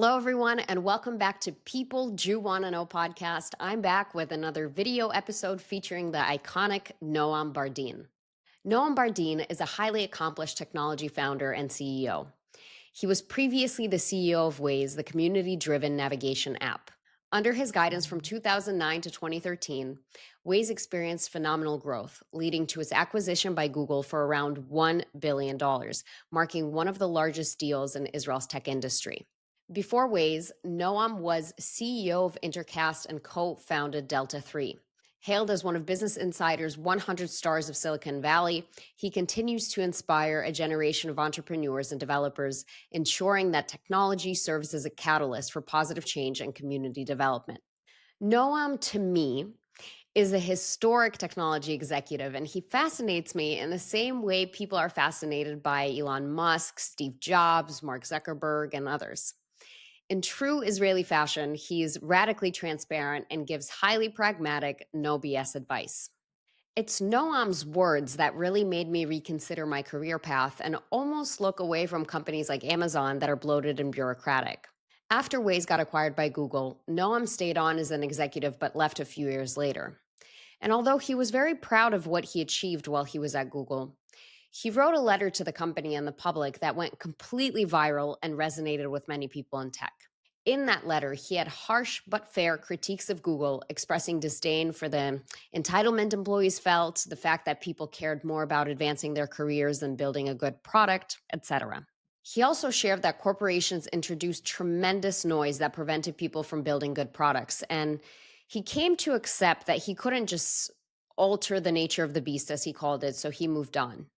Hello, everyone, and welcome back to People Jew Want to Know podcast. I'm back with another video episode featuring the iconic Noam Bardin. Noam Bardin is a highly accomplished technology founder and CEO. He was previously the CEO of Waze, the community driven navigation app. Under his guidance from 2009 to 2013, Waze experienced phenomenal growth, leading to its acquisition by Google for around $1 billion, marking one of the largest deals in Israel's tech industry. Before Waze, Noam was CEO of Intercast and co-founded Delta 3. Hailed as one of Business Insider's 100 stars of Silicon Valley, he continues to inspire a generation of entrepreneurs and developers, ensuring that technology serves as a catalyst for positive change and community development. Noam, to me, is a historic technology executive, and he fascinates me in the same way people are fascinated by Elon Musk, Steve Jobs, Mark Zuckerberg, and others. In true Israeli fashion, he's radically transparent and gives highly pragmatic, no BS advice. It's Noam's words that really made me reconsider my career path and almost look away from companies like Amazon that are bloated and bureaucratic. After Waze got acquired by Google, Noam stayed on as an executive but left a few years later. And although he was very proud of what he achieved while he was at Google, he wrote a letter to the company and the public that went completely viral and resonated with many people in tech. In that letter, he had harsh but fair critiques of Google, expressing disdain for the entitlement employees felt, the fact that people cared more about advancing their careers than building a good product, etc. He also shared that corporations introduced tremendous noise that prevented people from building good products, and he came to accept that he couldn't just alter the nature of the beast, as he called it, so he moved on.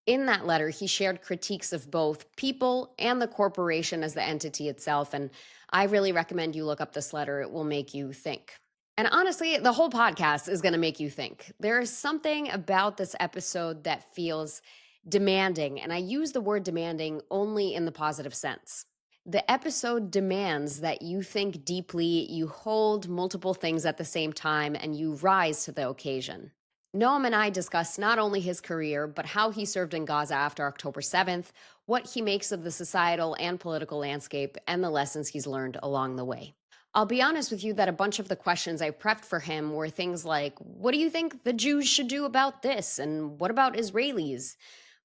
In that letter, he shared critiques of both people and the corporation as the entity itself. And I really recommend you look up this letter. It will make you think. And honestly, the whole podcast is going to make you think. There is something about this episode that feels demanding. And I use the word demanding only in the positive sense. The episode demands that you think deeply, you hold multiple things at the same time, and you rise to the occasion. Noam and I discuss not only his career, but how he served in Gaza after October 7th, what he makes of the societal and political landscape, and the lessons he's learned along the way. I'll be honest with you that a bunch of the questions I prepped for him were things like, what do you think the Jews should do about this? And what about Israelis?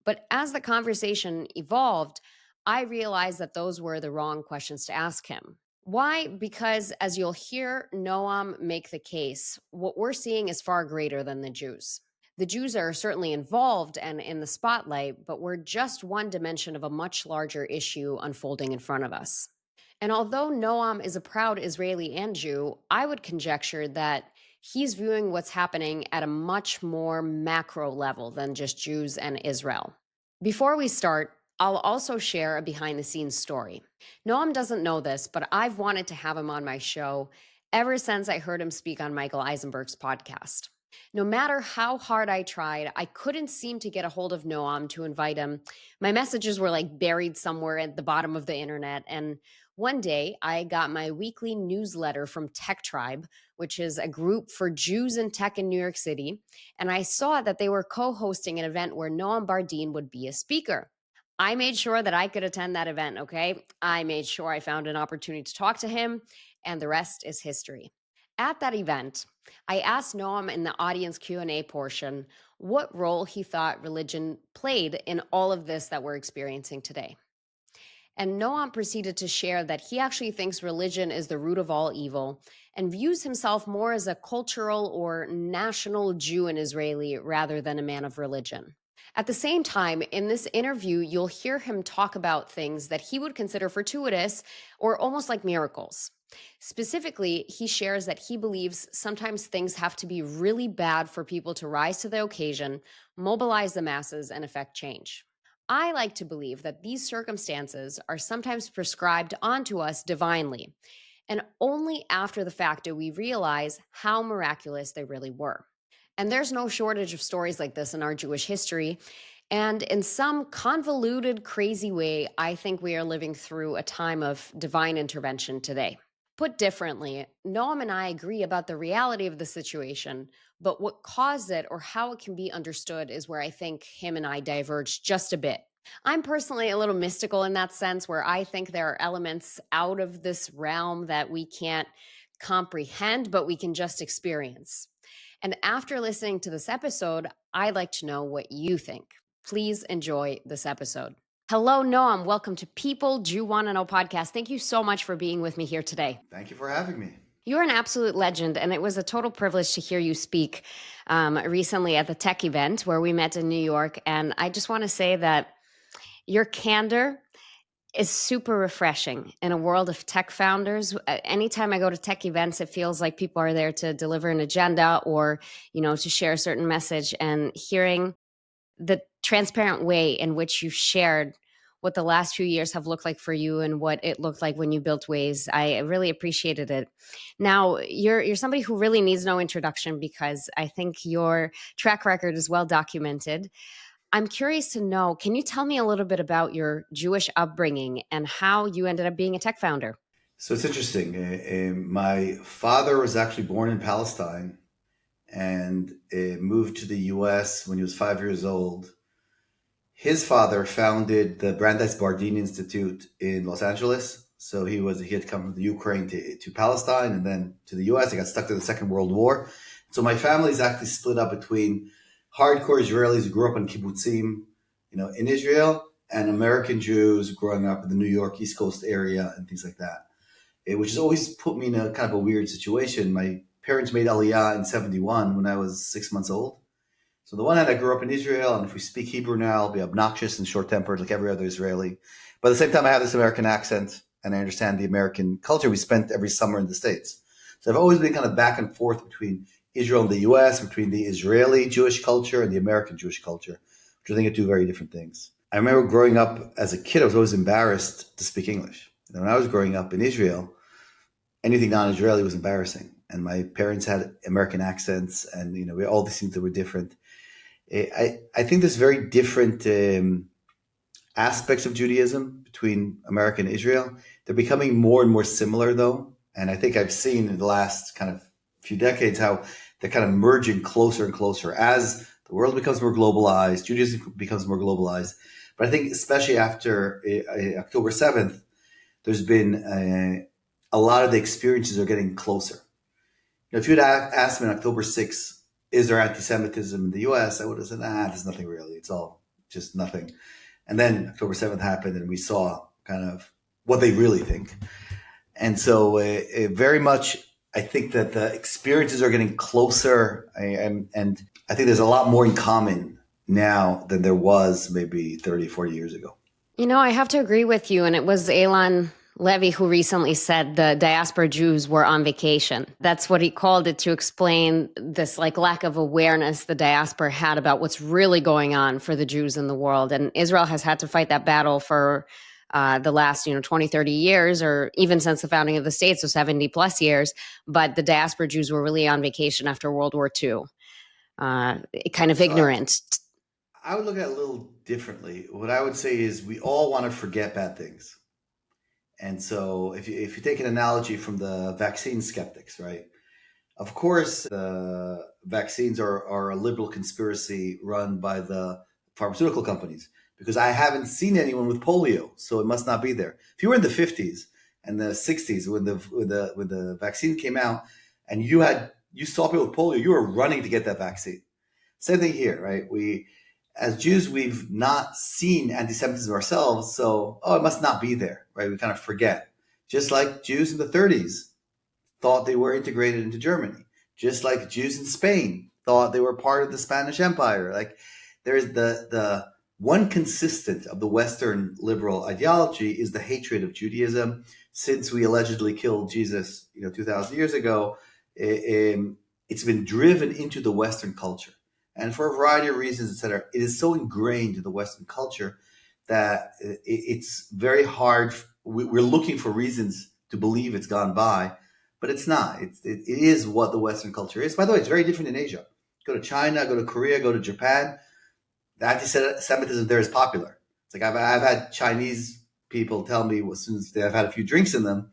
But as the conversation evolved, I realized that those were the wrong questions to ask him. Why? Because as you'll hear Noam make the case, what we're seeing is far greater than the Jews. The Jews are certainly involved and in the spotlight, but we're just one dimension of a much larger issue unfolding in front of us. And although Noam is a proud Israeli and Jew, I would conjecture that he's viewing what's happening at a much more macro level than just Jews and Israel. Before we start, I'll also share a behind the scenes story. Noam doesn't know this, but I've wanted to have him on my show ever since I heard him speak on Michael Eisenberg's podcast. No matter how hard I tried, I couldn't seem to get a hold of Noam to invite him. My messages were like buried somewhere at the bottom of the internet. And one day I got my weekly newsletter from Tech Tribe, which is a group for Jews in tech in New York City. And I saw that they were co-hosting an event where Noam Bardin would be a speaker. I made sure that I could attend that event, okay? I made sure I found an opportunity to talk to him, and the rest is history. At that event, I asked Noam in the audience Q&A portion what role he thought religion played in all of this that we're experiencing today. And Noam proceeded to share that he actually thinks religion is the root of all evil and views himself more as a cultural or national Jew and Israeli rather than a man of religion. At the same time, in this interview, you'll hear him talk about things that he would consider fortuitous or almost like miracles. Specifically, he shares that he believes sometimes things have to be really bad for people to rise to the occasion, mobilize the masses, and effect change. I like to believe that these circumstances are sometimes prescribed onto us divinely, and only after the fact do we realize how miraculous they really were. And there's no shortage of stories like this in our Jewish history. And in some convoluted, crazy way, I think we are living through a time of divine intervention today. Put differently, Noam and I agree about the reality of the situation, but what caused it or how it can be understood is where I think him and I diverge just a bit. I'm personally a little mystical in that sense, where I think there are elements out of this realm that we can't comprehend, but we can just experience. And after listening to this episode, I'd like to know what you think. Please enjoy this episode. Hello, Noam. Welcome to People Do Want to Know podcast. Thank you so much for being with me here today. Thank you for having me. You're an absolute legend, and it was a total privilege to hear you speak recently at the tech event where we met in New York. And I just want to say that your candor is super refreshing in a world of tech founders. Anytime I go to tech events, it feels like people are there to deliver an agenda or, to share a certain message. And hearing the transparent way in which you shared what the last few years have looked like for you and what it looked like when you built Waze, I really appreciated it. Now, you're somebody who really needs no introduction because I think your track record is well documented. I'm curious to know, can you tell me a little bit about your Jewish upbringing and how you ended up being a tech founder? So it's interesting. My father was actually born in Palestine and moved to the US when he was 5 years old. His father founded the Brandeis Bardin Institute in Los Angeles. So he had come from the Ukraine to Palestine and then to the US. He got stuck to the Second World War. So my family is actually split up between hardcore Israelis who grew up in kibbutzim, in Israel, and American Jews growing up in the New York East Coast area and things like that. Which has always put me in a kind of a weird situation. My parents made Aliyah in 1971 when I was 6 months old. So on the one hand, I grew up in Israel, and if we speak Hebrew now, I'll be obnoxious and short-tempered like every other Israeli. But at the same time, I have this American accent, and I understand the American culture. We spent every summer in the States. So I've always been kind of back and forth between Israel and the U.S., between the Israeli Jewish culture and the American Jewish culture, which I think are two very different things. I remember growing up as a kid, I was always embarrassed to speak English. When I was growing up in Israel, anything non-Israeli was embarrassing. And my parents had American accents, and we all these things that were different. I think there's very different aspects of Judaism between America and Israel. They're becoming more and more similar, though. And I think I've seen in the last kind of few decades how they're kind of merging closer and closer as the world becomes more globalized, Judaism becomes more globalized. But I think especially after October 7th, there's been a lot of the experiences are getting closer. If you'd asked me on October 6th, is there anti-Semitism in the US? I would have said, there's nothing really. It's all just nothing. And then October 7th happened and we saw kind of what they really think. And so very much, I think that the experiences are getting closer. And I think there's a lot more in common now than there was maybe 30, 40 years ago. I have to agree with you. And it was Elon Levy who recently said the diaspora Jews were on vacation. That's what he called it, to explain this lack of awareness the diaspora had about what's really going on for the Jews in the world. And Israel has had to fight that battle for the last 20, 30 years, or even since the founding of the state, so 70 plus years. But the diaspora Jews were really on vacation after World War II, kind of ignorant. I would look at it a little differently. What I would say is we all want to forget bad things. And so if you take an analogy from the vaccine skeptics, right? Of course, the vaccines are a liberal conspiracy run by the pharmaceutical companies, because I haven't seen anyone with polio, so it must not be there. If you were in the 50s and the 60s when the vaccine came out and you saw people with polio, you were running to get that vaccine. Same thing here, right? As Jews, we've not seen anti-Semitism ourselves, so, it must not be there, right? We kind of forget. Just like Jews in the 30s thought they were integrated into Germany. Just like Jews in Spain thought they were part of the Spanish Empire. Like, there's the one consistent of the Western liberal ideology is the hatred of Judaism. Since we allegedly killed Jesus, 2,000 years ago, it's been driven into the Western culture. And for a variety of reasons, et cetera, it is so ingrained in the Western culture that it's very hard. We're looking for reasons to believe it's gone by, but it's not. It is what the Western culture is. By the way, it's very different in Asia. Go to China, go to Korea, go to Japan. The anti-Semitism there is popular. It's like I've had Chinese people tell me as soon as they've had a few drinks in them,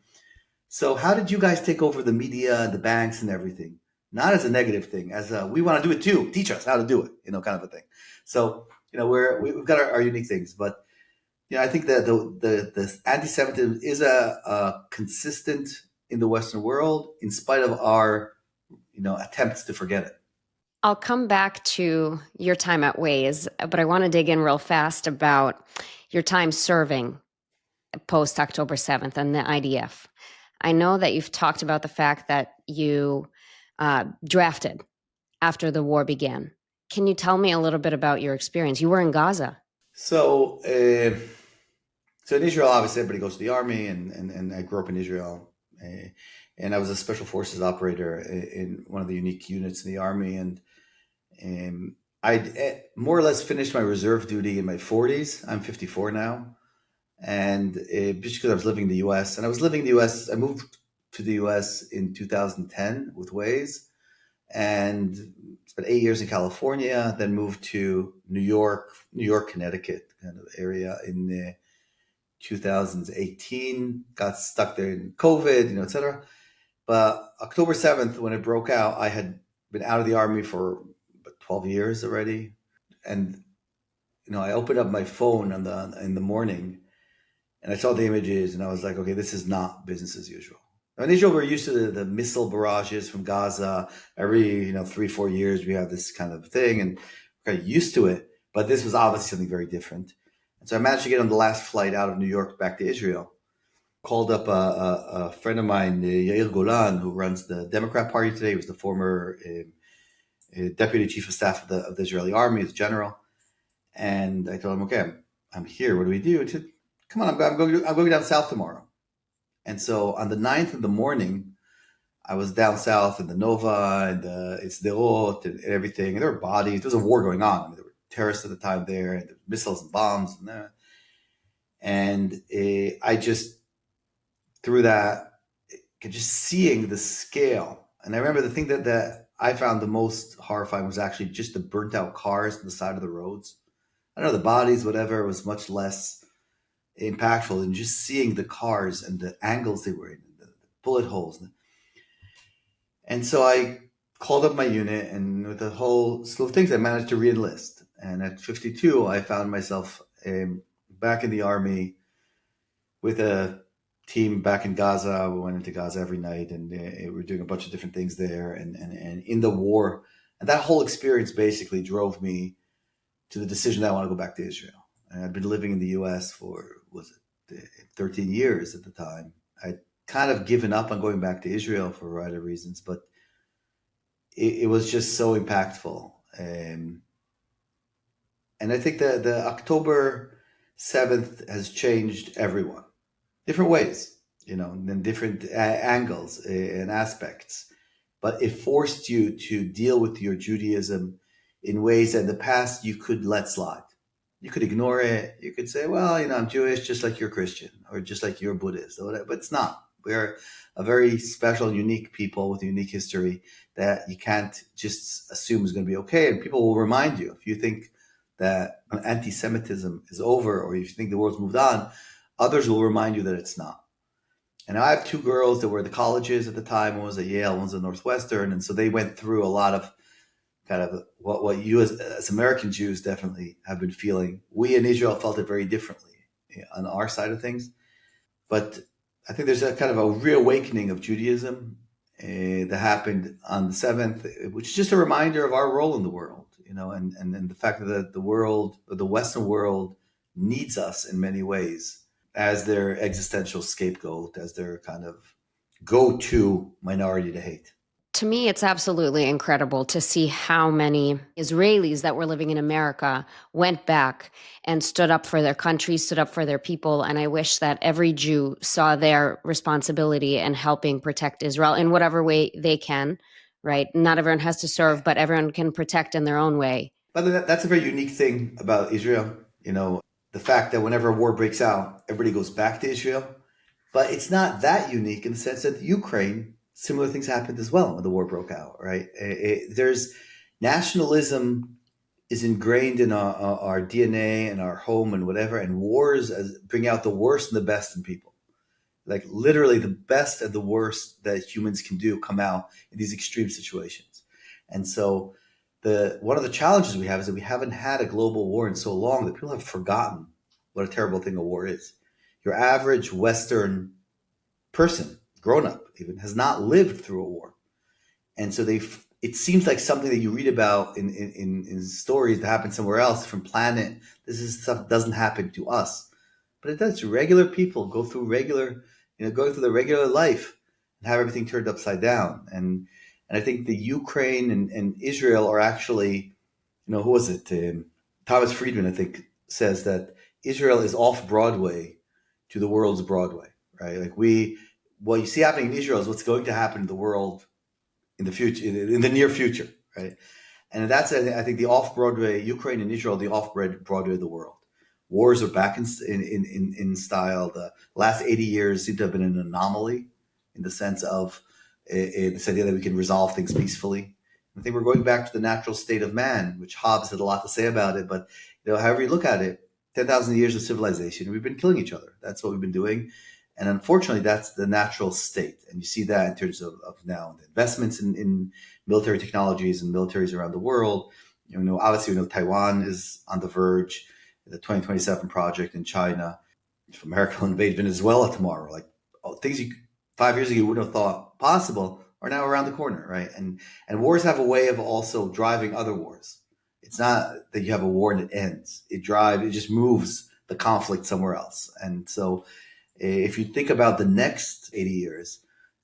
so how did you guys take over the media, the banks, and everything? Not as a negative thing, as we want to do it too. Teach us how to do it, kind of a thing. So, we've got our unique things, but I think that the anti-Semitism is a consistent in the Western world, in spite of our attempts to forget it. I'll come back to your time at Waze, but I want to dig in real fast about your time serving post October 7th and the IDF. I know that you've talked about the fact that you drafted after the war began. Can you tell me a little bit about your experience? You were in Gaza. So, so in Israel, obviously, everybody goes to the army, and I grew up in Israel, and I was a special forces operator in one of the unique units in the army, and I more or less finished my reserve duty in my 40s. I'm 54 now, and just because I was living in the U.S. and I was living in the U.S., I moved to the U.S. in 2010 with Waze, and spent 8 years in California. Then moved to New York, Connecticut kind of area in 2018. Got stuck there in COVID, etc. But October 7th, when it broke out, I had been out of the army for 12 years already, and I opened up my phone in the morning, and I saw the images, and I was like, okay, this is not business as usual. In Israel, we're used to the missile barrages from Gaza. Every 3-4 years, we have this kind of thing, and we're kind of used to it. But this was obviously something very different. And so I managed to get on the last flight out of New York back to Israel. Called up a friend of mine, Yair Golan, who runs the Democrat Party today. He was the former deputy chief of staff of the Israeli army, as general. And I told him, okay, I'm here. What do we do? He said, come on, I'm going down south tomorrow. And so on the 9th in the morning, I was down south in the Nova and it's Sderot and everything. And there were bodies. There was a war going on. I mean, there were terrorists at the time there, and there were missiles and bombs. And I just, through that, just seeing the scale. And I remember the thing that I found the most horrifying was actually just the burnt out cars on the side of the roads. I don't know, the bodies, whatever, was much less impactful than just seeing the cars and the angles they were in, the bullet holes. And so I called up my unit, and with a whole slew of things, I managed to re-enlist. And at 52, I found myself back in the army with a team back in Gaza. We went into Gaza every night, and we were doing a bunch of different things there. And in the war, and that whole experience basically drove me to the decision that I want to go back to Israel. And I'd been living in the U.S. for, 13 years at the time. I'd kind of given up on going back to Israel for a variety of reasons, but it was just so impactful. And I think that the October 7th has changed everyone, different ways, in different angles and aspects. But it forced you to deal with your Judaism in ways that in the past you could let slide. You could ignore it. You could say, well, I'm Jewish just like you're Christian, or just like you're Buddhist, or whatever. But it's not. We're a very special, unique people with a unique history that you can't just assume is going to be okay. And people will remind you, if you think that anti-Semitism is over, or if you think the world's moved on, others will remind you that it's not. And I have two girls that were at the colleges at the time. One was at Yale, one was at Northwestern. And so they went through a lot of kind of what you as American Jews definitely have been feeling. We in Israel felt it very differently on our side of things. But I think there's a kind of a reawakening of Judaism that happened on the 7th, which is just a reminder of our role in the world, and the fact that the world, the Western world, needs us in many ways as their existential scapegoat, as their kind of go-to minority to hate. To me, it's absolutely incredible to see how many Israelis that were living in America went back and stood up for their country, stood up for their people. And I wish that every Jew saw their responsibility in helping protect Israel in whatever way they can, right? Not everyone has to serve, but everyone can protect in their own way. But that's a very unique thing about Israel, the fact that whenever a war breaks out, everybody goes back to Israel. But it's not that unique in the sense that Ukraine, similar things happened as well when the war broke out, right? There's nationalism is ingrained in our DNA and our home and whatever, and wars bring out the worst and the best in people. Like literally the best and the worst that humans can do come out in these extreme situations. And so one of the challenges we have is that we haven't had a global war in so long that people have forgotten what a terrible thing a war is. Your average Western person, grown up even, has not lived through a war. And so it seems like something that you read about in stories that happen somewhere else, different planet. This is stuff that doesn't happen to us. But it does. Regular people go through going through the regular life and have everything turned upside down. And I think the Ukraine and Israel are actually, who was it? Thomas Friedman, I think, says that Israel is off Broadway to the world's Broadway, right? Like what you see happening in Israel is what's going to happen in the world in the future, in the near future, right? And that's, I think, the off Broadway, Ukraine and Israel, the off Broadway of the world. Wars are back in style. The last 80 years seem to have been an anomaly in the sense of this idea that we can resolve things peacefully. I think we're going back to the natural state of man, which Hobbes had a lot to say about it. But however you look at it, 10,000 years of civilization, we've been killing each other. That's what we've been doing. And unfortunately, that's the natural state. And you see that in terms of now the investments in military technologies and militaries around the world. Obviously, Taiwan is on the verge. The 2027 project in China. If America will invade Venezuela tomorrow, like things 5 years ago you wouldn't have thought possible are now around the corner, right? And wars have a way of also driving other wars. It's not that you have a war and it ends. It just moves the conflict somewhere else. And so if you think about the next 80 years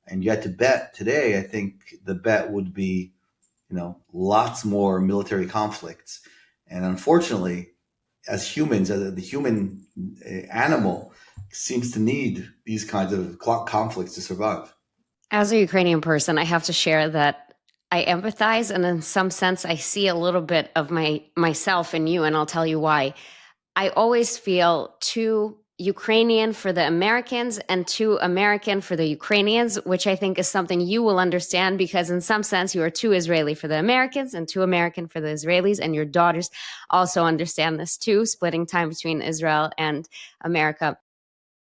and you had to bet today, I think the bet would be, lots more military conflicts. And unfortunately, as humans, the human animal seems to need these kinds of conflicts to survive. As a Ukrainian person, I have to share that I empathize, and in some sense, I see a little bit of myself in you, and I'll tell you why. I always feel too Ukrainian for the Americans and too American for the Ukrainians, which I think is something you will understand because in some sense you are too Israeli for the Americans and too American for the Israelis, and your daughters also understand this too, splitting time between Israel and America.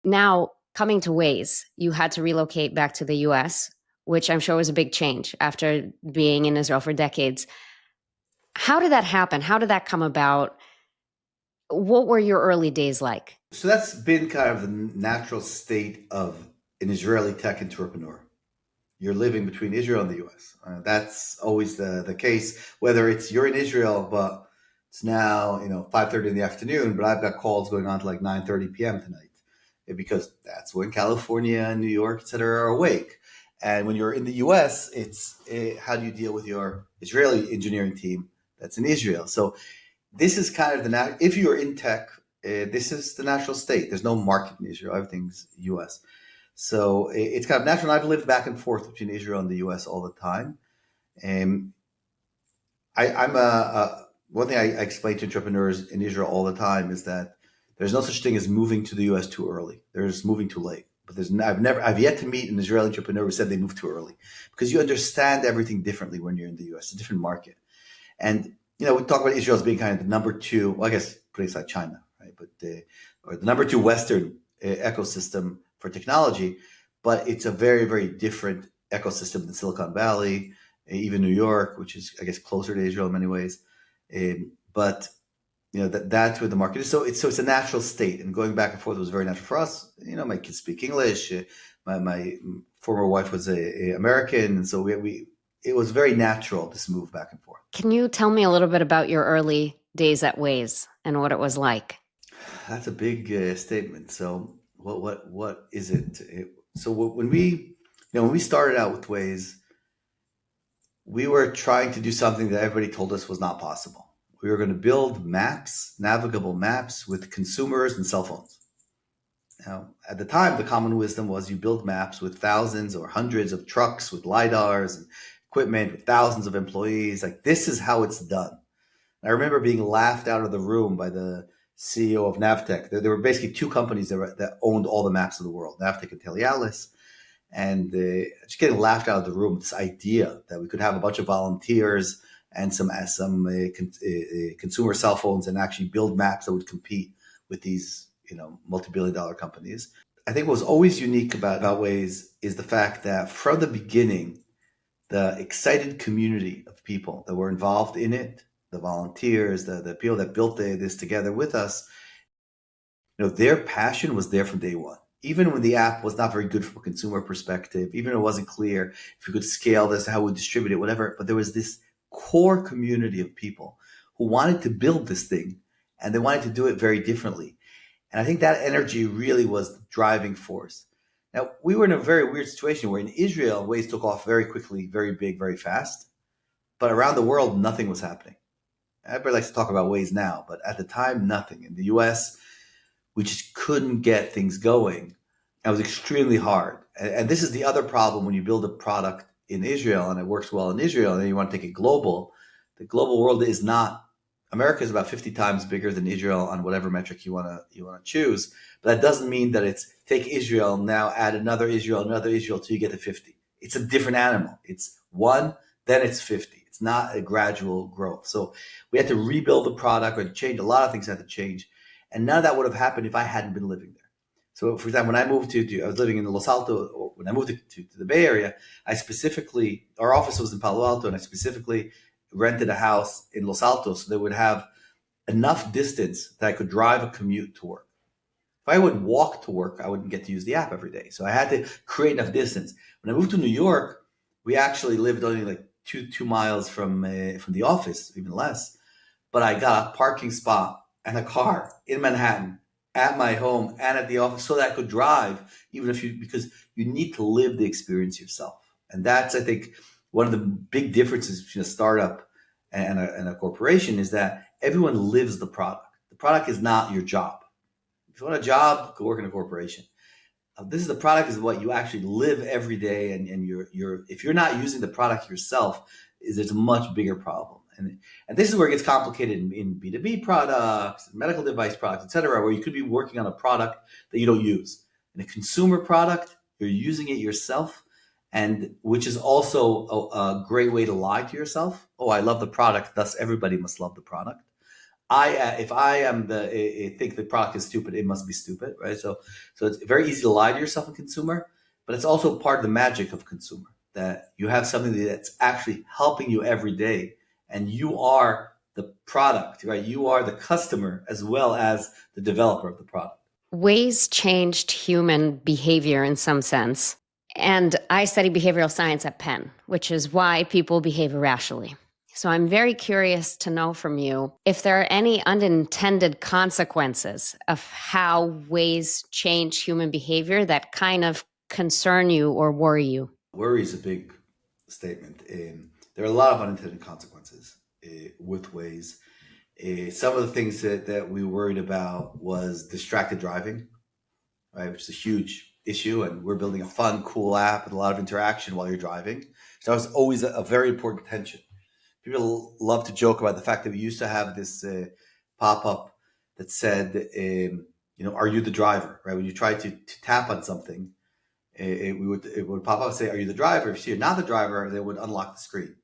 Now, coming to Waze, you had to relocate back to the US, which I'm sure was a big change after being in Israel for decades. How did that happen? How did that come about? What were your early days like? So that's been kind of the natural state of an Israeli tech entrepreneur. You're living between Israel and the US. That's always the case, whether you're in Israel, but it's now 5:30 in the afternoon, but I've got calls going on to like 9:30 p.m. tonight because that's when California and New York, et cetera, are awake. And when you're in the US, it's how do you deal with your Israeli engineering team that's in Israel? So this is kind of if you're in tech, this is the natural state. There's no market in Israel. Everything's US. So it's kind of natural. I've lived back and forth between Israel and the US all the time. I'm one thing I explain to entrepreneurs in Israel all the time is that there's no such thing as moving to the US too early. There's moving too late. But I've yet to meet an Israeli entrepreneur who said they moved too early because you understand everything differently when you're in the US. It's a different market. And, we talk about Israel as being kind of the number two, well, I guess putting aside China, right? But or the number two Western ecosystem for technology, but it's a very, very different ecosystem than Silicon Valley, even New York, which is, I guess, closer to Israel in many ways. But that's where the market is. So it's a natural state, and going back and forth was very natural for us. My kids speak English. My former wife was a American, and so it was very natural, this move back and forth. Can you tell me a little bit about your early days at Waze and what it was like? That's a big statement. So what is it? So when we started out with Waze, we were trying to do something that everybody told us was not possible. We were going to build maps, navigable maps with consumers and cell phones. Now, at the time, the common wisdom was you build maps with thousands or hundreds of trucks with LiDARs and equipment with thousands of employees. Like, this is how it's done. And I remember being laughed out of the room by the CEO of Navtech. There were basically two companies that owned all the maps of the world, Navtech and Telialis. And just getting laughed out of the room, this idea that we could have a bunch of volunteers and some consumer cell phones and actually build maps that would compete with these multi-billion-dollar companies. I think what was always unique about Waze is the fact that from the beginning, the excited community of people that were involved in it, the volunteers, the people that built this together with us, Their passion was there from day one. Even when the app was not very good from a consumer perspective, even if it wasn't clear if we could scale this, how we distribute it, whatever. But there was this core community of people who wanted to build this thing, and they wanted to do it very differently. And I think that energy really was the driving force. Now, we were in a very weird situation where in Israel, Waze took off very quickly, very big, very fast. But around the world, nothing was happening. Everybody likes to talk about Waze now, but at the time, nothing. In the US, we just couldn't get things going. It was extremely hard. And this is the other problem when you build a product in Israel and it works well in Israel, and then you want to take it global. The global world is not. America is about 50 times bigger than Israel on whatever metric you want to choose. But that doesn't mean that it's take Israel, now add another Israel till you get to 50. It's a different animal. It's one, then it's 50. It's not a gradual growth. So we had to rebuild the product, or change. A lot of things had to change. And none of that would have happened if I hadn't been living there. So, for example, when I moved I was living in Los Altos, or when I moved to the Bay Area, our office was in Palo Alto, and I specifically rented a house in Los Altos so they would have enough distance that I could drive a commute to work. If I would walk to work, I wouldn't get to use the app every day. So I had to create enough distance. When I moved to New York, we actually lived only like two miles from the office, even less. But I got a parking spot and a car in Manhattan at my home and at the office so that I could drive, because you need to live the experience yourself. And that's, I think, one of the big differences between a startup and a corporation is that everyone lives the product. The product is not your job. If you want a job, go work in a corporation. The product is what you actually live every day, and if you're not using the product yourself, there's a much bigger problem. And this is where it gets complicated in B2B products, medical device products, et cetera, where you could be working on a product that you don't use. In a consumer product, you're using it yourself, and which is also a great way to lie to yourself. Oh, I love the product, thus everybody must love the product. If I think the product is stupid, it must be stupid, right? So it's very easy to lie to yourself in consumer, but it's also part of the magic of consumer, that you have something that's actually helping you every day, and you are the product, right? You are the customer as well as the developer of the product. Ways changed human behavior in some sense. And I study behavioral science at Penn, which is why people behave irrationally. So I'm very curious to know from you if there are any unintended consequences of how Ways change human behavior that kind of concern you or worry you. Worry is a big statement. There are a lot of unintended consequences with Waze. Some of the things that we worried about was distracted driving, right, which is a huge issue. And we're building a fun, cool app with a lot of interaction while you're driving. So that was always a very important tension. People love to joke about the fact that we used to have this pop-up that said, are you the driver, right? When you try to tap on something, it would pop up and say, are you the driver? If you're not the driver, they would unlock the screen.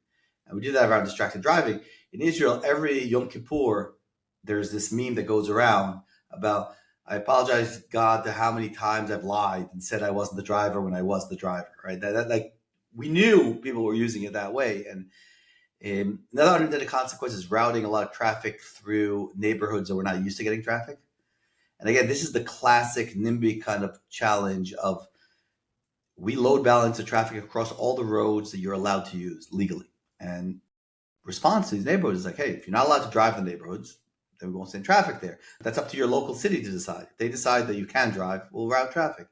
And we do that around distracted driving. In Israel, every Yom Kippur, there's this meme that goes around about, I apologize, God, to how many times I've lied and said I wasn't the driver when I was the driver, right? That we knew people were using it that way. And another unintended consequence is routing a lot of traffic through neighborhoods that we're not used to getting traffic. And again, this is the classic NIMBY kind of challenge of, we load balance the traffic across all the roads that you're allowed to use legally. And response to these neighborhoods is like, hey, if you're not allowed to drive the neighborhoods, then we won't send traffic there. That's up to your local city to decide. If they decide that you can drive, we'll route traffic.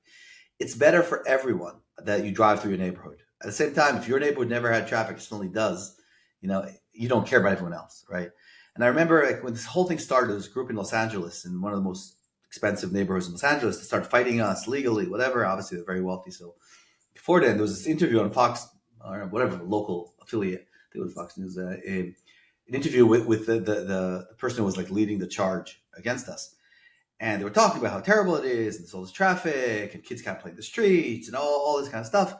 It's better for everyone that you drive through your neighborhood. At the same time, if your neighborhood never had traffic, it suddenly does, you don't care about everyone else, right? And I remember when this whole thing started, there was a group in Los Angeles, in one of the most expensive neighborhoods in Los Angeles, to start fighting us legally, whatever. Obviously, they're very wealthy. So before then, there was this interview on Fox, or whatever, local affiliate, I think it was Fox News, an interview with the person who was like leading the charge against us. And they were talking about how terrible it is, and there's all this traffic, and kids can't play in the streets, and all this kind of stuff.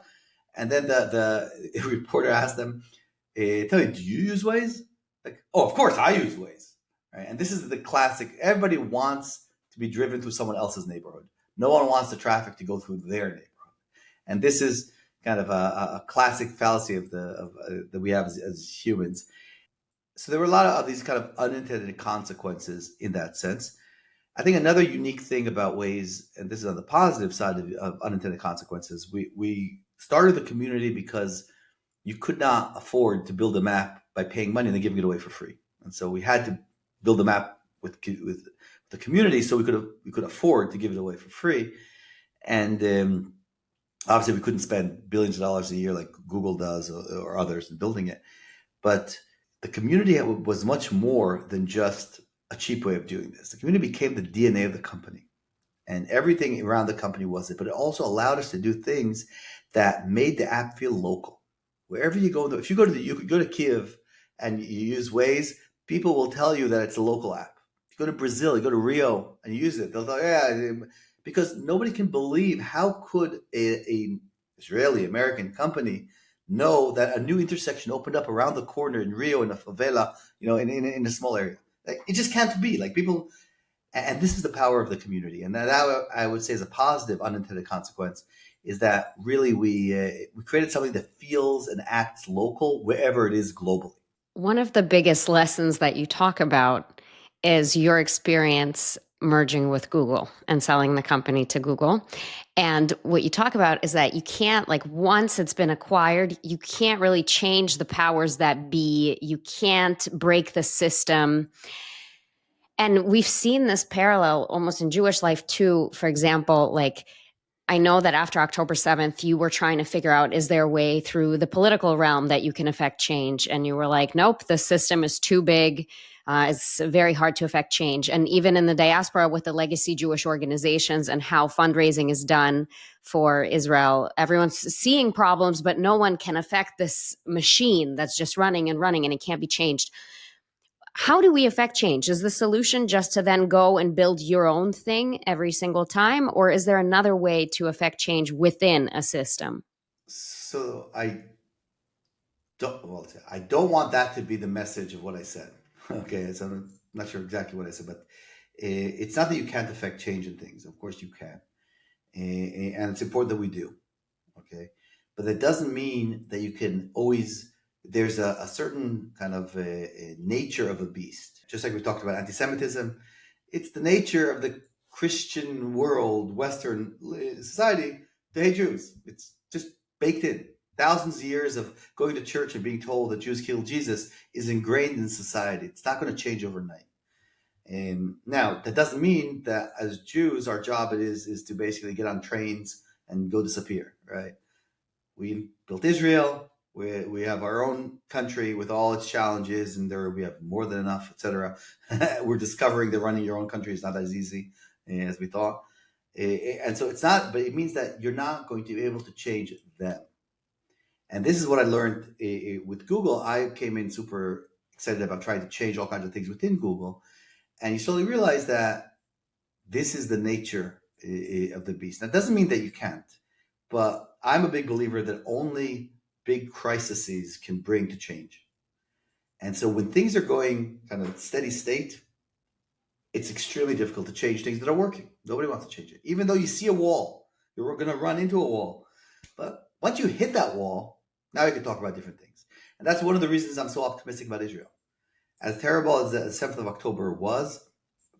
And then the reporter asked them, tell me, do you use Waze? Like, oh, of course I use Waze. Right? And this is the classic. Everybody wants to be driven through someone else's neighborhood. No one wants the traffic to go through their neighborhood. And this is kind of a classic fallacy that we have as humans. So there were a lot of these kind of unintended consequences in that sense. I think another unique thing about Waze, and this is on the positive side of unintended consequences, we started the community because you could not afford to build a map by paying money and then giving it away for free. And so we had to build a map with the community so we could afford to give it away for free. And obviously we couldn't spend billions of dollars a year like Google does or others in building it. But the community was much more than just a cheap way of doing this. The community became the DNA of the company, and everything around the company was it. But it also allowed us to do things that made the app feel local. Wherever you go, if you go to you could go to Kiev and you use Waze, people will tell you that it's a local app. If you go to Brazil, you go to Rio and you use it, they'll tell yeah, because nobody can believe how could a Israeli American company know that a new intersection opened up around the corner in Rio in a favela, in a small area. Like, it just can't be. Like, people, and this is the power of the community, and that I would say is a positive unintended consequence, is that really we created something that feels and acts local wherever it is globally. One of the biggest lessons that you talk about is your experience merging with Google and selling the company to Google. And what you talk about is that you can't, like, once it's been acquired, you can't really change the powers that be. You can't break the system. And we've seen this parallel almost in Jewish life too. For example, like, I know that after October 7th, you were trying to figure out, is there a way through the political realm that you can affect change? And you were like, nope, the system is too big. It's very hard to affect change. And even in the diaspora with the legacy Jewish organizations and how fundraising is done for Israel, everyone's seeing problems, but no one can affect this machine that's just running and running and it can't be changed. How do we affect change? Is the solution just to then go and build your own thing every single time? Or is there another way to affect change within a system? So I don't want that to be the message of what I said. Okay, so I'm not sure exactly what I said, but it's not that you can't affect change in things. Of course you can, and it's important that we do. Okay, but that doesn't mean that you can always. There's a certain kind of a nature of a beast. Just like we talked about anti-Semitism, it's the nature of the Christian world, Western society to hate Jews. It's just baked in. Thousands of years of going to church and being told that Jews killed Jesus is ingrained in society. It's not going to change overnight. And now that doesn't mean that as Jews, our job is to basically get on trains and go disappear, right? We built Israel. We have our own country with all its challenges, and there we have more than enough, etc. We're discovering that running your own country is not as easy as we thought, and so it's not. But it means that you're not going to be able to change them. And this is what I learned with Google. I came in super excited about trying to change all kinds of things within Google, and you slowly realize that this is the nature of the beast. That doesn't mean that you can't, but I'm a big believer that only big crises can bring to change. And so when things are going kind of steady state, it's extremely difficult to change things that are working. Nobody wants to change it. Even though you see a wall, you're going to run into a wall. But once you hit that wall, now we can talk about different things. And that's one of the reasons I'm so optimistic about Israel. As terrible as the 7th of October was,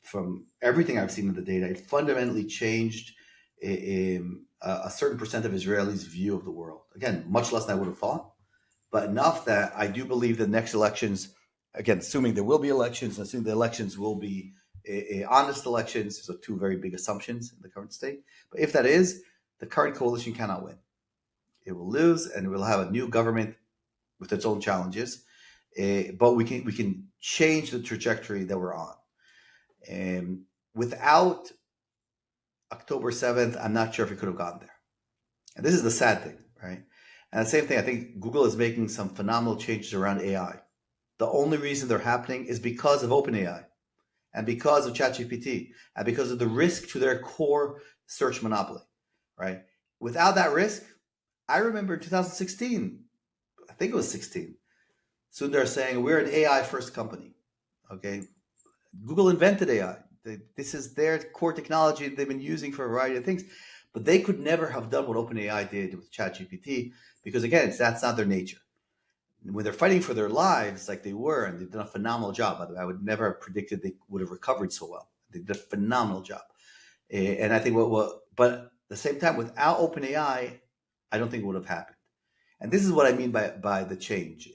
from everything I've seen in the data, it fundamentally changed a certain percent of Israelis' view of the world. Again, much less than I would have thought, but enough that I do believe the next elections, again, assuming there will be elections, assuming the elections will be honest elections, so two very big assumptions in the current state. But if that is, the current coalition cannot win. It will lose, and we'll have a new government with its own challenges. But we can change the trajectory that we're on. Without October 7th, I'm not sure if we could have gotten there. And this is the sad thing, right? And the same thing, I think Google is making some phenomenal changes around AI. The only reason they're happening is because of OpenAI and because of ChatGPT and because of the risk to their core search monopoly, right? Without that risk, I remember in 2016, I think it was 16, Sundar saying, we're an AI first company, okay? Google invented AI. This is their core technology they've been using for a variety of things, but they could never have done what OpenAI did with ChatGPT because, again, that's not their nature. When they're fighting for their lives like they were, and they've done a phenomenal job, by the way, I would never have predicted they would have recovered so well. They did a phenomenal job. And I think but at the same time, without OpenAI, I don't think it would have happened. And this is what I mean by the change.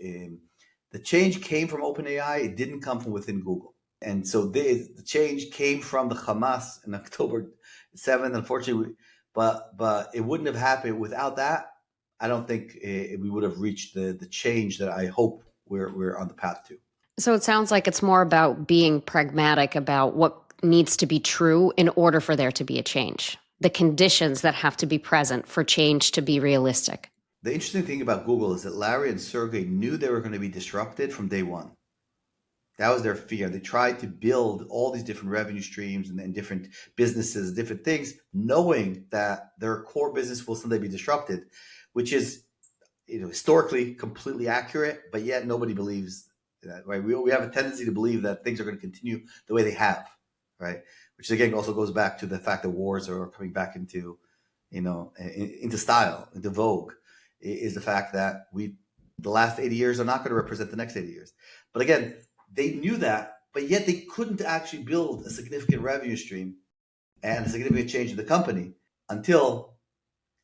The change came from OpenAI. It didn't come from within Google. And so the change came from the Hamas on October 7th, unfortunately, but it wouldn't have happened without that. I don't think we would have reached the change that I hope we're on the path to. So it sounds like it's more about being pragmatic about what needs to be true in order for there to be a change, the conditions that have to be present for change to be realistic. The interesting thing about Google is that Larry and Sergey knew they were going to be disrupted from day one. That was their fear. They tried to build all these different revenue streams and different businesses, different things, knowing that their core business will someday be disrupted, which is, historically completely accurate, but yet nobody believes that, right? We have a tendency to believe that things are going to continue the way they have, right? Which again also goes back to the fact that wars are coming back into style, into vogue, is the fact that the last 80 years are not going to represent the next 80 years. But again, they knew that, but yet they couldn't actually build a significant revenue stream and a significant change in the company until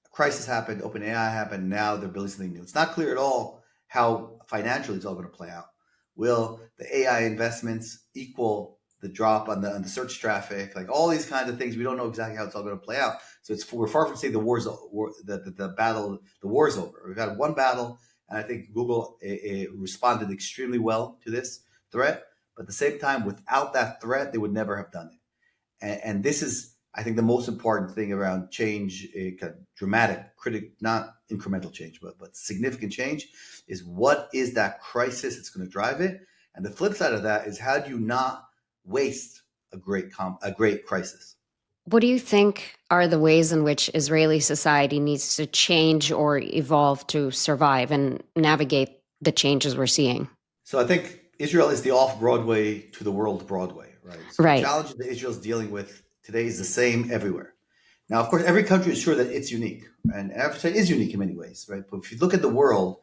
a crisis happened, OpenAI happened, now they're building something new. It's not clear at all how financially it's all going to play out. Will the AI investments equal the drop on the search traffic? Like all these kinds of things, we don't know exactly how it's all going to play out. So we're far from saying the war's over. We've had one battle, and I think Google responded extremely well to this threat. But at the same time, without that threat, they would never have done it. And this is, I think, the most important thing around change, kind of dramatic, not incremental change, but significant change, is what is that crisis that's going to drive it? And the flip side of that is, how do you not waste a great crisis? What do you think are the ways in which Israeli society needs to change or evolve to survive and navigate the changes we're seeing? So I think Israel is the off-Broadway to the world Broadway, right? So Right. The challenges that Israel is dealing with today is the same everywhere. Now, of course, every country is sure that it's unique, and Africa is unique in many ways, right? But if you look at the world,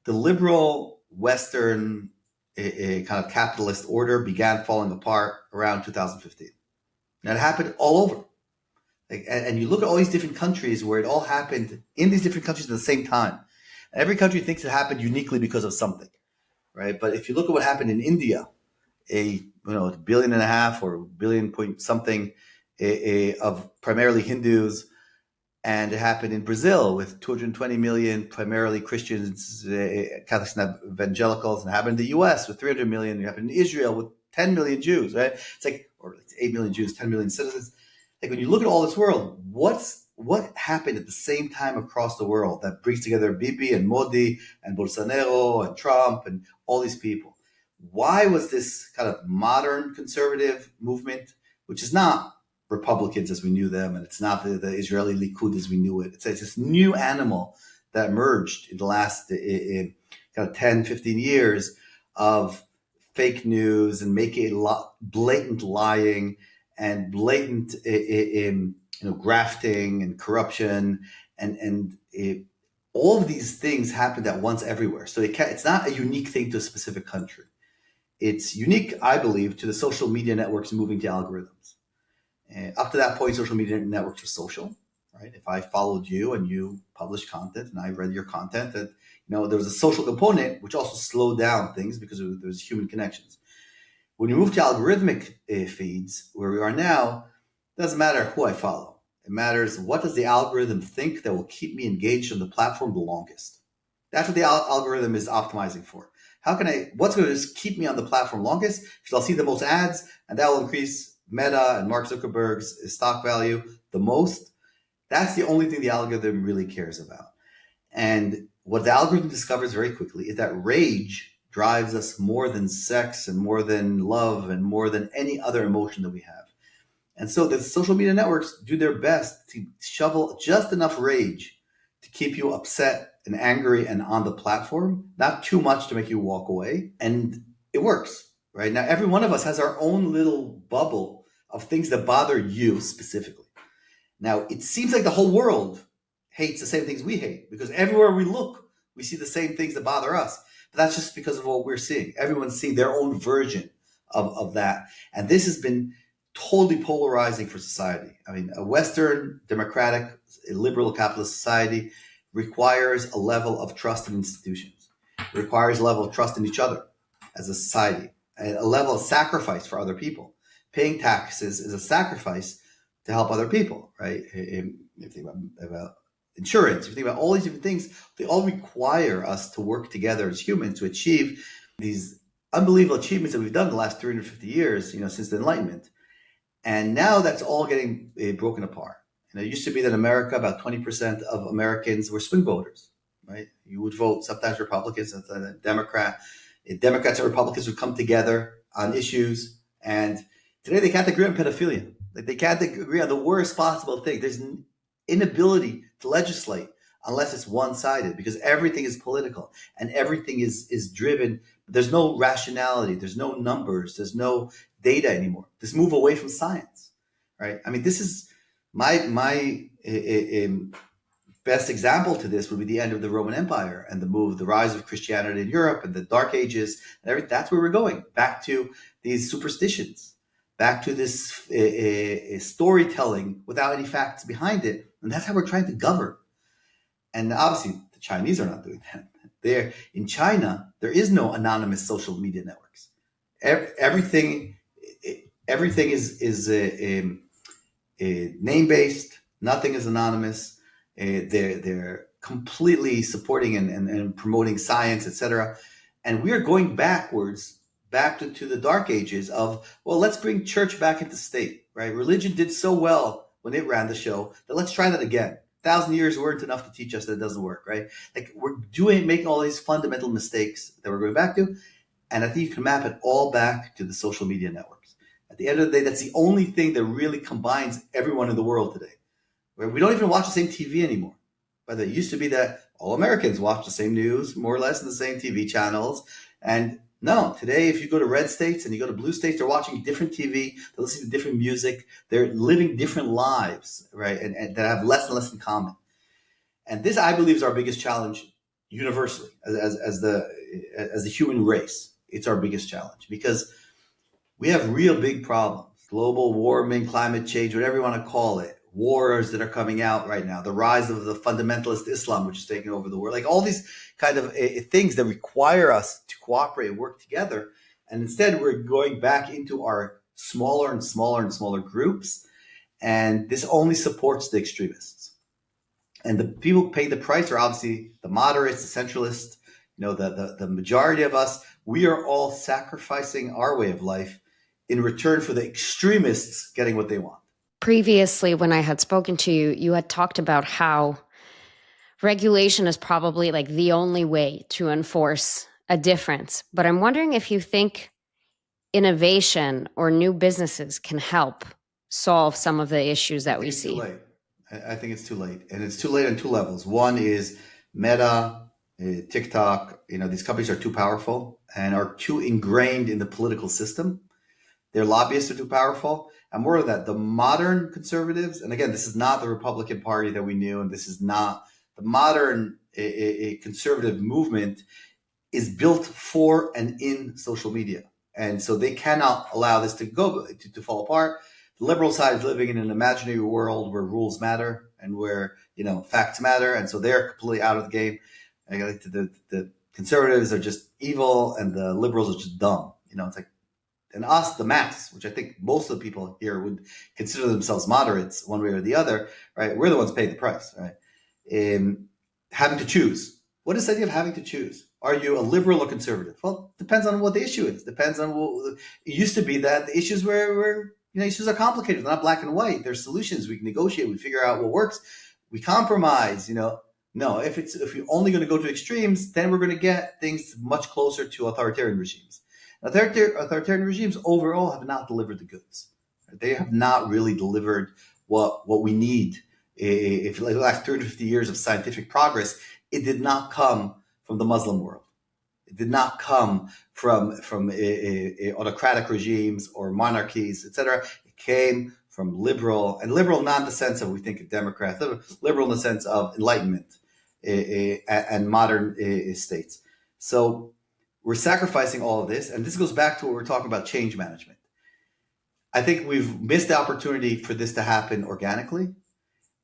the liberal Western kind of capitalist order began falling apart around 2015. Now, it happened all over. And you look at all these different countries where it all happened in these different countries at the same time. Every country thinks it happened uniquely because of something, right? But if you look at what happened in India, $1.5 billion or billion point something of primarily Hindus, and it happened in Brazil with 220 million, primarily Christians, Catholics and evangelicals, and it happened in the US with 300 million. It happened in Israel with 10 million Jews, right? It's like, or 8 million Jews, 10 million citizens. Like when you look at all this world, what happened at the same time across the world that brings together Bibi and Modi and Bolsonaro and Trump and all these people? Why was this kind of modern conservative movement, which is not Republicans as we knew them, and it's not the Israeli Likud as we knew it. It's this new animal that emerged in the last kind of 10, 15 years of fake news and making blatant lying and blatant grafting and corruption and all of these things happened at once everywhere. So it's not a unique thing to a specific country. It's unique, I believe, to the social media networks moving to algorithms. Up to that point, social media networks were social, right? If I followed you and you published content and I read your content, that there was a social component which also slowed down things because there was human connections. When you move to algorithmic feeds, where we are now, it doesn't matter who I follow. It matters what does the algorithm think that will keep me engaged on the platform the longest. That's what the algorithm is optimizing for. What's going to just keep me on the platform longest? Because I'll see the most ads, and that will increase Meta and Mark Zuckerberg's stock value the most. That's the only thing the algorithm really cares about. And what the algorithm discovers very quickly is that rage drives us more than sex and more than love and more than any other emotion that we have. And so the social media networks do their best to shovel just enough rage to keep you upset and angry and on the platform, not too much to make you walk away. And it works, right? Now, every one of us has our own little bubble of things that bother you specifically. Now, it seems like the whole world hates the same things we hate because everywhere we look, we see the same things that bother us. But that's just because of what we're seeing. Everyone's seeing their own version of that. And this has been totally polarizing for society. I mean, a Western, democratic, liberal capitalist society requires a level of trust in institutions, requires a level of trust in each other as a society, and a level of sacrifice for other people. Paying taxes is a sacrifice to help other people, right? If you think about insurance, if you think about all these different things, they all require us to work together as humans to achieve these unbelievable achievements that we've done in the last 350 years, since the Enlightenment. And now that's all getting broken apart. It used to be that America, about 20% of Americans were swing voters, right? You would vote sometimes Republicans, sometimes Democrat. Democrats and Republicans would come together on issues. And today they can't agree on pedophilia. Like, they can't agree on the worst possible thing. There's an inability to legislate unless it's one-sided, because everything is political and everything is driven. There's no rationality. There's no numbers. There's no data anymore. This move away from science, right? I mean, this is my best example to this would be the end of the Roman Empire and the rise of Christianity in Europe and the Dark Ages and everything. That's where we're going, back to these superstitions, back to this storytelling without any facts behind it. And that's how we're trying to govern. And obviously, the Chinese are not doing that. In China, there is no anonymous social media networks. Everything is name based. Nothing is anonymous. They're completely supporting and promoting science, etc. And we are going backwards, back to the Dark Ages of, well, let's bring church back into state, right? Religion did so well when it ran the show that let's try that again. 1,000 years weren't enough to teach us that it doesn't work, right? Like, we're making all these fundamental mistakes that we're going back to. And I think you can map it all back to the social media networks. At the end of the day, that's the only thing that really combines everyone in the world today. Where we don't even watch the same TV anymore. But it used to be that all Americans watch the same news, more or less, in the same TV channels. And no, today, if you go to red states and you go to blue states, they're watching different TV, they're listening to different music, they're living different lives, right? And that have less and less in common. And this, I believe, is our biggest challenge universally as the human race. It's our biggest challenge because we have real big problems. Global warming, climate change, whatever you want to call it, wars that are coming out right now, the rise of the fundamentalist Islam, which is taking over the world, like all these kind of things that require us to cooperate and work together. And instead, we're going back into our smaller and smaller and smaller groups. And this only supports the extremists. And the people who pay the price are obviously the moderates, the centralists, the majority of us. We are all sacrificing our way of life in return for the extremists getting what they want. Previously, when I had spoken to you, you had talked about how regulation is probably like the only way to enforce a difference. But I'm wondering if you think innovation or new businesses can help solve some of the issues that we see. Too late. I think it's too late. And it's too late on two levels. One is Meta, TikTok, these companies are too powerful and are too ingrained in the political system. Their lobbyists are too powerful. And more of that, the modern conservatives, and again, this is not the Republican Party that we knew, and this is not the modern conservative movement, is built for and in social media. And so they cannot allow this to fall apart. The liberal side is living in an imaginary world where rules matter and where, facts matter. And so they're completely out of the game. The conservatives are just evil and the liberals are just dumb. It's like, and us, the mass, which I think most of the people here would consider themselves moderates one way or the other, right? We're the ones paying the price, right? Having to choose. What is the idea of having to choose? Are you a liberal or conservative? Well, depends on what the issue is. Depends on what it used to be that the issues were issues are complicated. They're not black and white. There's solutions. We can negotiate. We figure out what works. We compromise. No, if you're only going to go to extremes, then we're going to get things much closer to authoritarian regimes. Authoritarian regimes overall have not delivered the goods. They have not really delivered what we need. If the last 350 years of scientific progress, it did not come from the Muslim world. It did not come from autocratic regimes or monarchies, etc. It came from liberal not in the sense of we think of Democrats, liberal in the sense of Enlightenment and modern states. So we're sacrificing all of this, and this goes back to what we're talking about, change management. I think we've missed the opportunity for this to happen organically.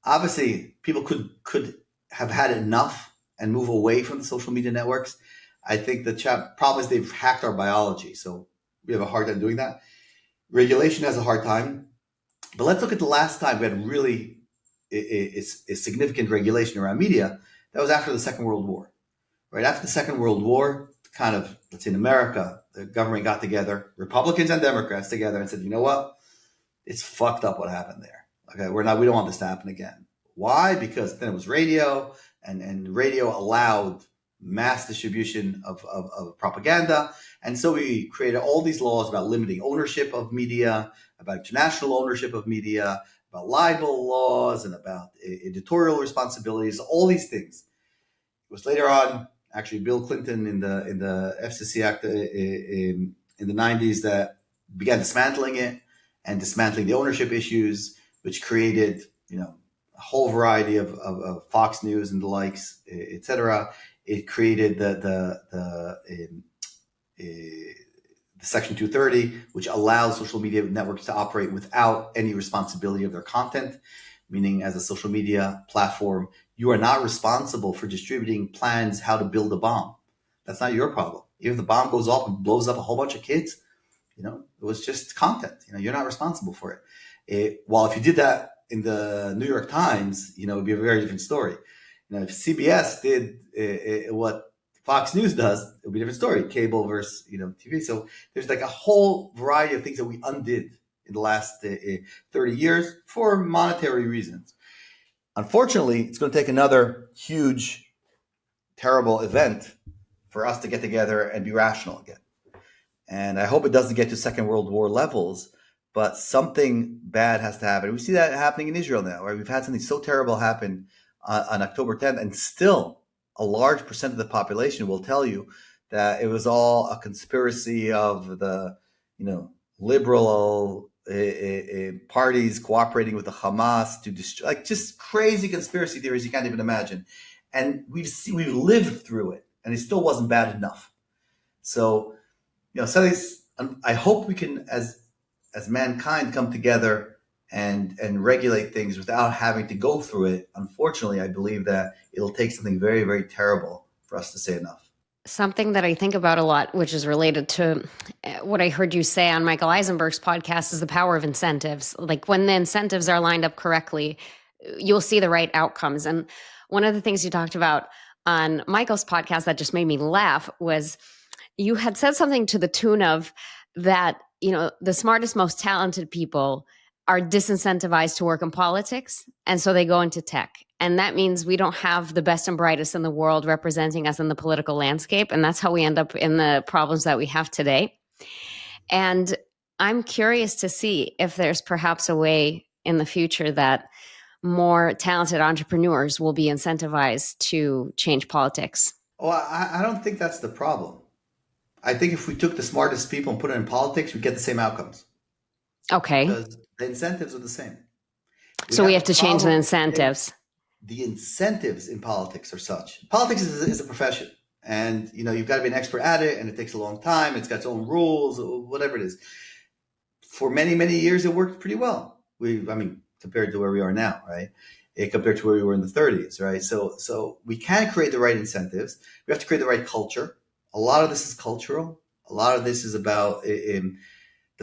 Obviously, people could have had enough and move away from the social media networks. I think the problem is they've hacked our biology, so we have a hard time doing that. Regulation has a hard time, but let's look at the last time we had really a significant regulation around media. That was after the Second World War, right? After the Second World War, kind of, let's say in America, the government got together, Republicans and Democrats together, and said, you know what? It's fucked up what happened there. Okay, we don't want this to happen again. Why? Because then it was radio, and radio allowed mass distribution of propaganda. And so we created all these laws about limiting ownership of media, about international ownership of media, about libel laws, and about editorial responsibilities, all these things. It was later on, actually, Bill Clinton in the FCC Act in the 90s that began dismantling it and dismantling the ownership issues, which created, a whole variety of Fox News and the likes, etc. It created the Section 230, which allows social media networks to operate without any responsibility of their content, meaning as a social media platform, you are not responsible for distributing plans how to build a bomb. That's not your problem. Even if the bomb goes off and blows up a whole bunch of kids, it was just content. You're not responsible for it. While if you did that in the New York Times, it would be a very different story. If CBS did what Fox News does, it would be a different story. Cable versus TV. So there's like a whole variety of things that we undid in the last 30 years for monetary reasons. Unfortunately, it's going to take another huge, terrible event for us to get together and be rational again. And I hope it doesn't get to Second World War levels, but something bad has to happen. We see that happening in Israel now, right? We've had something so terrible happen on October 10th, and still a large percent of the population will tell you that it was all a conspiracy of the, liberal parties cooperating with the Hamas to destroy, just crazy conspiracy theories you can't even imagine. And we've lived through it, and it still wasn't bad enough. So, I hope we can, as mankind, come together and regulate things without having to go through it. Unfortunately, I believe that it'll take something very, very terrible for us to say enough. Something that I think about a lot, which is related to what I heard you say on Michael Eisenberg's podcast, is the power of incentives. Like when the incentives are lined up correctly, you'll see the right outcomes. And one of the things you talked about on Michael's podcast that just made me laugh was you had said something to the tune of that, the smartest, most talented people are disincentivized to work in politics. And so they go into tech. And that means we don't have the best and brightest in the world representing us in the political landscape. And that's how we end up in the problems that we have today. And I'm curious to see if there's perhaps a way in the future that more talented entrepreneurs will be incentivized to change politics. Well, I don't think that's the problem. I think if we took the smartest people and put it in politics, we'd get the same outcomes. Okay. Because the incentives are the same. So we have to change the incentives. The incentives in politics are such. Politics is a profession. And, you've got to be an expert at it, and it takes a long time. It's got its own rules, whatever it is. For many, many years, it worked pretty well. Compared to where we are now, right? Compared to where we were in the 30s, right? So we can create the right incentives. We have to create the right culture. A lot of this is cultural. A lot of this is about the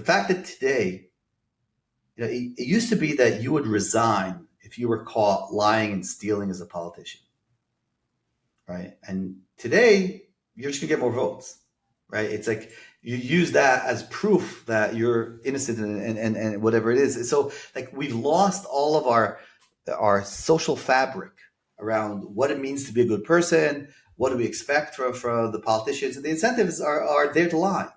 fact that today, it used to be that you would resign if you were caught lying and stealing as a politician, right? And today, you're just going to get more votes, right? It's like you use that as proof that you're innocent and whatever it is. So we've lost all of our social fabric around what it means to be a good person. What do we expect from the politicians? And the incentives are there to lie.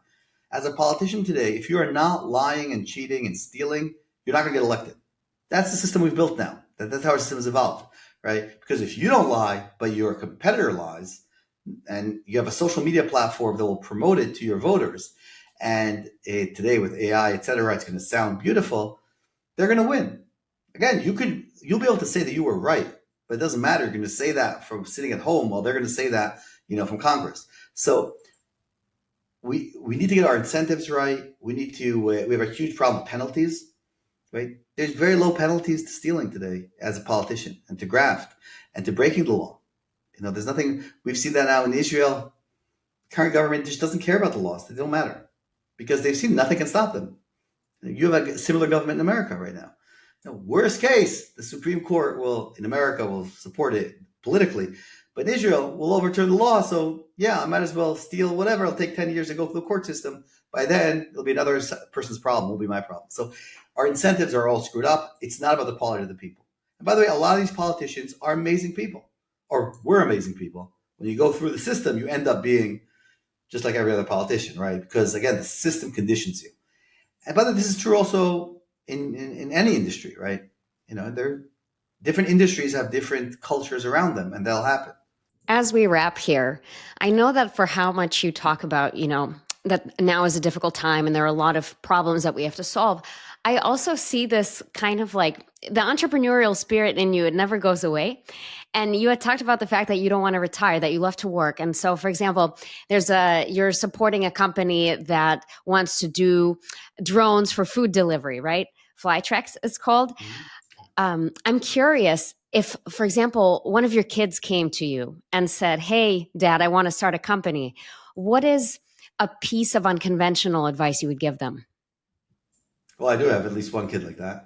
As a politician today, if you are not lying and cheating and stealing, you're not going to get elected. That's the system we've built now. That's how our system has evolved, right? Because if you don't lie, but your competitor lies, and you have a social media platform that will promote it to your voters, and today with AI, et cetera, it's going to sound beautiful, they're going to win. Again, you'll be able to say that you were right, but it doesn't matter. You're going to say that from sitting at home while they're going to say that, from Congress. So we need to get our incentives right. We need to. We have a huge problem with penalties, right? There's very low penalties to stealing today as a politician and to graft and to breaking the law. There's nothing. We've seen that now in Israel. Current government just doesn't care about the laws. They don't matter because they've seen nothing can stop them. You have a similar government in America right now. Worst case, the Supreme Court in America will support it politically, but Israel will overturn the law. So yeah, I might as well steal whatever. It'll take 10 years to go through the court system. By then, it'll be another person's problem. It will be my problem. So our incentives are all screwed up. It's not about the quality of the people. And by the way, a lot of these politicians are amazing people, or we're amazing people. When you go through the system, you end up being just like every other politician, right? Because again, the system conditions you. And by the way, this is true also in any industry, right? Different industries have different cultures around them, and that'll happen. As we wrap here, I know that for how much you talk about, that now is a difficult time and there are a lot of problems that we have to solve. I also see this kind of like the entrepreneurial spirit in you, it never goes away. And you had talked about the fact that you don't want to retire, that you love to work. And so, for example, you're supporting a company that wants to do drones for food delivery, right? Flytrex is called. I'm curious if, for example, one of your kids came to you and said, "Hey, Dad, I want to start a company." What is a piece of unconventional advice you would give them? Well, I do have at least one kid like that.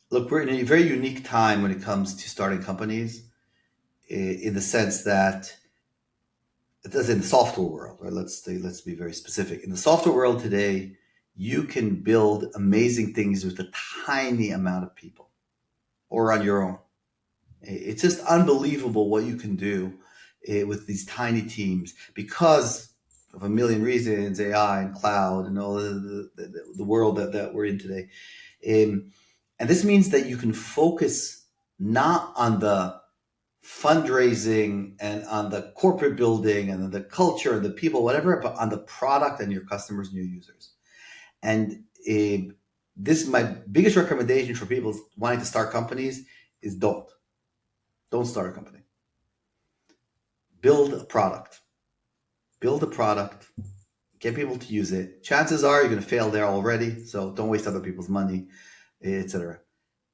Look, we're in a very unique time when it comes to starting companies, in the sense that it is in the software world, right? Let's be very specific. In the software world today, you can build amazing things with a tiny amount of people or on your own. It's just unbelievable what you can do with these tiny teams because of a million reasons, AI and cloud and all the world that we're in today. And this means that you can focus not on the fundraising and on the corporate building and the culture and the people, whatever, but on the product and your customers and your users. And this is my biggest recommendation for people wanting to start companies is don't start a company. Build a product, get people to use it. Chances are you're going to fail there already. So don't waste other people's money, etc.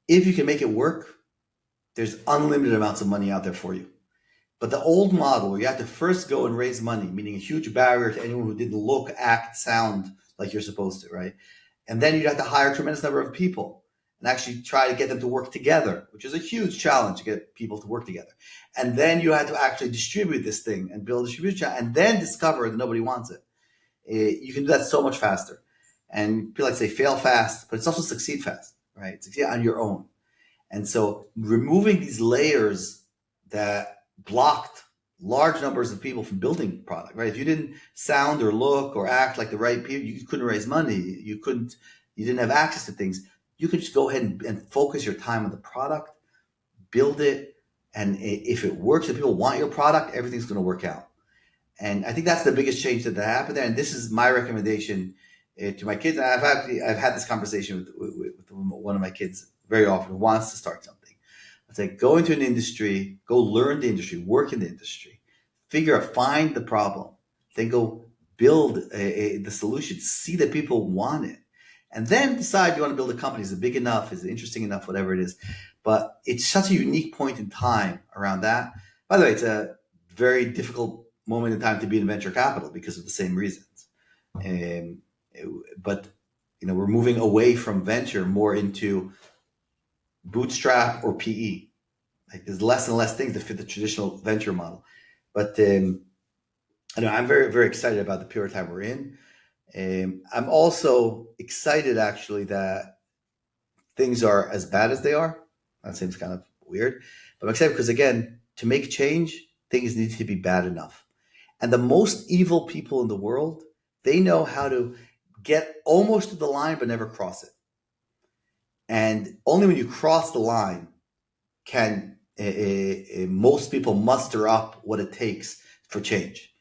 If you can make it work, there's unlimited amounts of money out there for you. But the old model where you have to first go and raise money, meaning a huge barrier to anyone who didn't look, act, sound like you're supposed to, right? And then you'd have to hire a tremendous number of people and actually try to get them to work together, which is a huge challenge to get people to work together. And then you had to actually distribute this thing and build a distribution and then discover that nobody wants it. You can do that so much faster. And people like to say fail fast, but it's also succeed fast, right? Succeed on your own. And so removing these layers that blocked large numbers of people from building product, right? If you didn't sound or look or act like the right people, you couldn't raise money. You didn't have access to things. You could just go ahead and focus your time on the product, build it. And if it works, if people want your product, everything's going to work out. And I think that's the biggest change that happened there. And this is my recommendation to my kids. And I've had this conversation with one of my kids very often who wants to start something. It's like go into an industry, go learn the industry, work in the industry, find the problem, then go build the solution, see that people want it, and then decide you want to build a company. Is it big enough? Is it interesting enough? Whatever it is. But it's such a unique point in time around that. By the way, it's a very difficult moment in time to be in venture capital because of the same reasons. But we're moving away from venture more into bootstrap or PE. Like there's less and less things that fit the traditional venture model. But I'm very, very excited about the period of time we're in. I'm also excited actually that things are as bad as they are. That seems kind of weird, but I'm excited because again, to make change, things need to be bad enough. And the most evil people in the world, they know how to get almost to the line but never cross it. And only when you cross the line can most people muster up what it takes for change.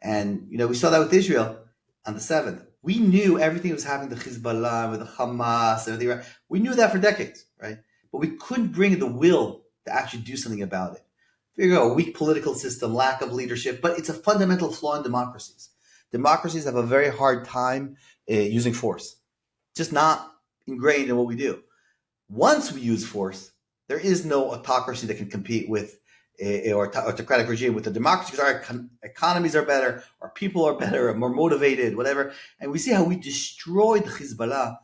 And we saw that with Israel on the 7th. We knew everything was happening to Hezbollah with the Hamas and everything. We knew that for decades, right? But we couldn't bring the will to actually do something about it. you go, a weak political system, lack of leadership, but it's a fundamental flaw in democracies. Democracies have a very hard time using force, just not ingrained in what we do. Once we use force, there is no autocracy that can compete with or autocratic regime with the democracy, because our economies are better, our people are better, more motivated, whatever. And we see how we destroyed Hezbollah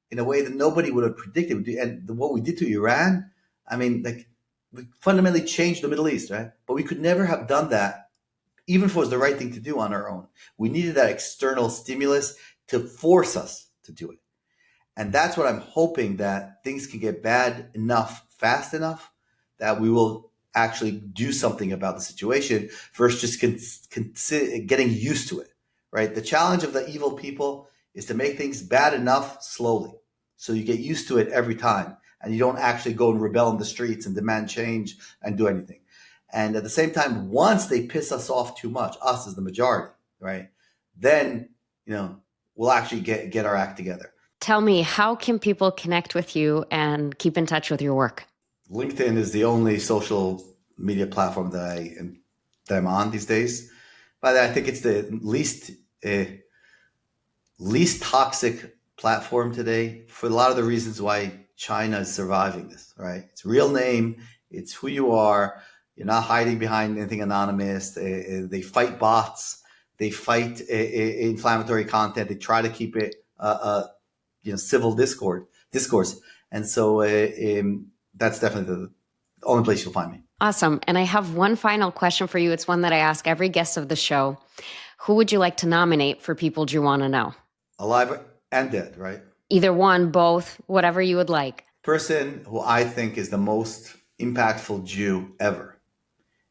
in a way that nobody would have predicted. And what we did to Iran, I mean, like, we fundamentally changed the Middle East, right? But we could never have done that, even if it was the right thing to do on our own. We needed that external stimulus to force us to do it. And that's what I'm hoping, that things can get bad enough, fast enough, that we will actually do something about the situation versus just getting used to it, right? The challenge of the evil people is to make things bad enough slowly, so you get used to it every time, and you don't actually go and rebel in the streets and demand change and do anything. And at the same time, once they piss us off too much, us as the majority, right, then, we'll actually get our act together. Tell me, how can people connect with you and keep in touch with your work? LinkedIn is the only social media platform that I'm on these days. But I think it's the least toxic platform today, for a lot of the reasons why China is surviving this, right? It's real name. It's who you are. You're not hiding behind anything anonymous. They fight bots. They fight inflammatory content. They try to keep it civil discourse. And so that's definitely the only place you'll find me. Awesome. And I have one final question for you. It's one that I ask every guest of the show. Who would you like to nominate for People You Want to Know? Alive and dead, right? Either one, both, whatever you would like. Person who I think is the most impactful Jew ever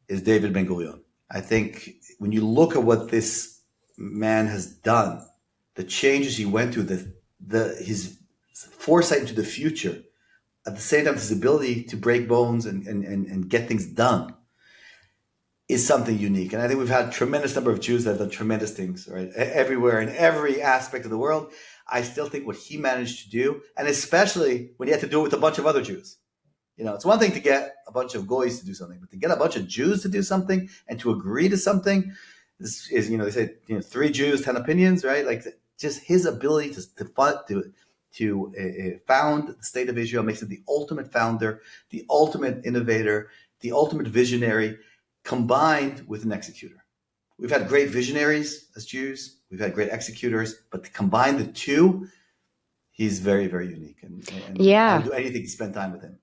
is David Ben-Gurion. I think when you look at what this man has done, the changes he went through, his foresight into the future, at the same time his ability to break bones and get things done, is something unique. And I think we've had a tremendous number of Jews that have done tremendous things, right? Everywhere, in every aspect of the world. I still think what he managed to do, and especially when he had to do it with a bunch of other Jews. It's one thing to get a bunch of goys to do something, but to get a bunch of Jews to do something and to agree to something is they say, 3 Jews, 10 opinions, right? Like, just his ability to found the state of Israel makes him the ultimate founder, the ultimate innovator, the ultimate visionary, combined with an executor. We've had great visionaries as Jews. We've had great executors, but to combine the two, he's very, very unique. And yeah, I'll do anything to spend time with him.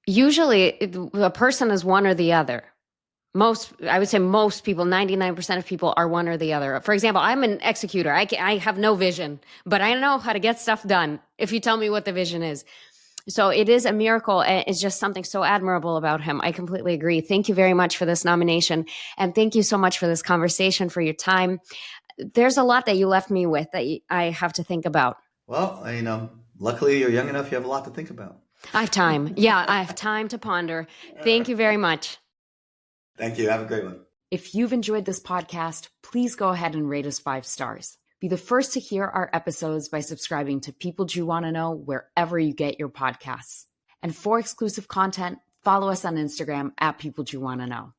Usually a person is one or the other. I would say most people, 99% of people are one or the other. For example, I'm an executor. I have no vision, but I know how to get stuff done if you tell me what the vision is. So it is a miracle. It's just something so admirable about him. I completely agree. Thank you very much for this nomination. And thank you so much for this conversation, for your time. There's a lot that you left me with that I have to think about. Well, luckily you're young enough, you have a lot to think about. I have time. Yeah, I have time to ponder. Thank you very much. Thank you. Have a great one. If you've enjoyed this podcast, please go ahead and rate us 5 stars. Be the first to hear our episodes by subscribing to People You Want to Know wherever you get your podcasts. And for exclusive content, follow us on Instagram at People You Want to Know.